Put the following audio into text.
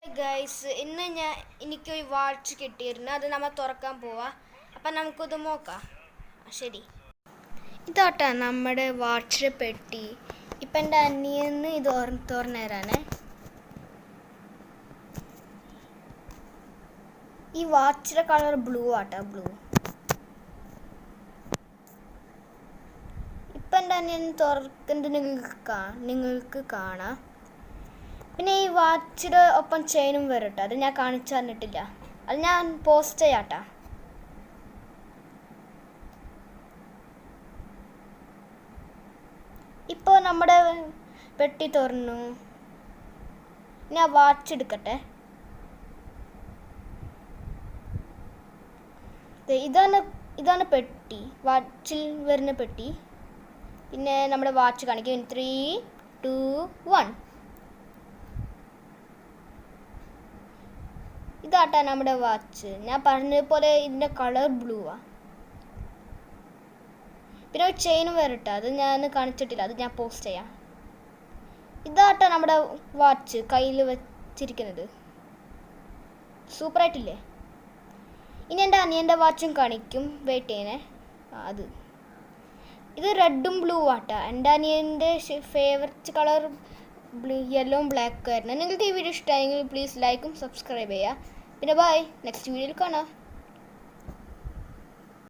Guys ഇന്ന് എനിക്കൊരു watch കിട്ടിയിരുന്നു. അത് നമ്മൾ തുറക്കാൻ പോവാ. അപ്പം നമുക്കത് നോക്കാം. ശരി, ഇതാട്ടാ നമ്മുടെ വാച്ച് പെട്ടി. ഇപ്പം എൻ്റെ അനിയന്ന് ഇത് തുറന്നു തരാനേ. ഈ വാച്ചിൻ്റെ കളർ ബ്ലൂ ആട്ടാ, ബ്ലൂ. ഇപ്പം എൻ്റെ അനിയൻ തുറക്കുന്നത് നിങ്ങൾക്ക് കാണാം. പിന്നെ ഈ വാച്ചിൻ്റെ ഒപ്പം ചെയിനും വരട്ടെ. അത് ഞാൻ കാണിച്ചു തന്നിട്ടില്ല. അത് ഞാൻ പോസ്റ്റ് ചെയ്യാട്ടാ. ഇപ്പോൾ നമ്മുടെ പെട്ടി തുറന്നു. ഞാൻ വാച്ച് എടുക്കട്ടെ. ഇതാണ് പെട്ടി, വാച്ചിൽ വരുന്ന പെട്ടി. പിന്നെ നമ്മുടെ വാച്ച് കാണിക്കും. 3, 2, 1. ഇതാട്ടാ നമ്മുടെ വാച്ച്. ഞാൻ പറഞ്ഞതുപോലെ ഇതിൻ്റെ കളർ ബ്ലൂ ആ. പിന്നെ ഒരു ചെയിനും വരട്ടെ. അത് ഞാൻ കാണിച്ചിട്ടില്ല. അത് ഞാൻ പോസ്റ്റ് ചെയ്യാം. ഇതാട്ടാ നമ്മുടെ വാച്ച് കയ്യിൽ വെച്ചിരിക്കുന്നത്. സൂപ്പറായിട്ടില്ലേ? ഇനി എൻ്റെ അനിയൻ്റെ വാച്ചും കാണിക്കും. വെയിറ്റ് ചെയ്യണേ. ഇത് റെഡും ബ്ലൂ ആട്ടാ. എൻ്റെ അനിയൻ്റെ ഫേവററ്റ് കളർ യെല്ലോയും ബ്ലാക്കും ആയിരുന്നു. നിങ്ങൾക്ക് ഈ വീഡിയോ ഇഷ്ടമായെങ്കിൽ പ്ലീസ് ലൈക്കും സബ്സ്ക്രൈബ് ചെയ്യുക. പിന്നെ ബൈ, നെക്സ്റ്റ് വീഡിയോയിൽ കാണാം.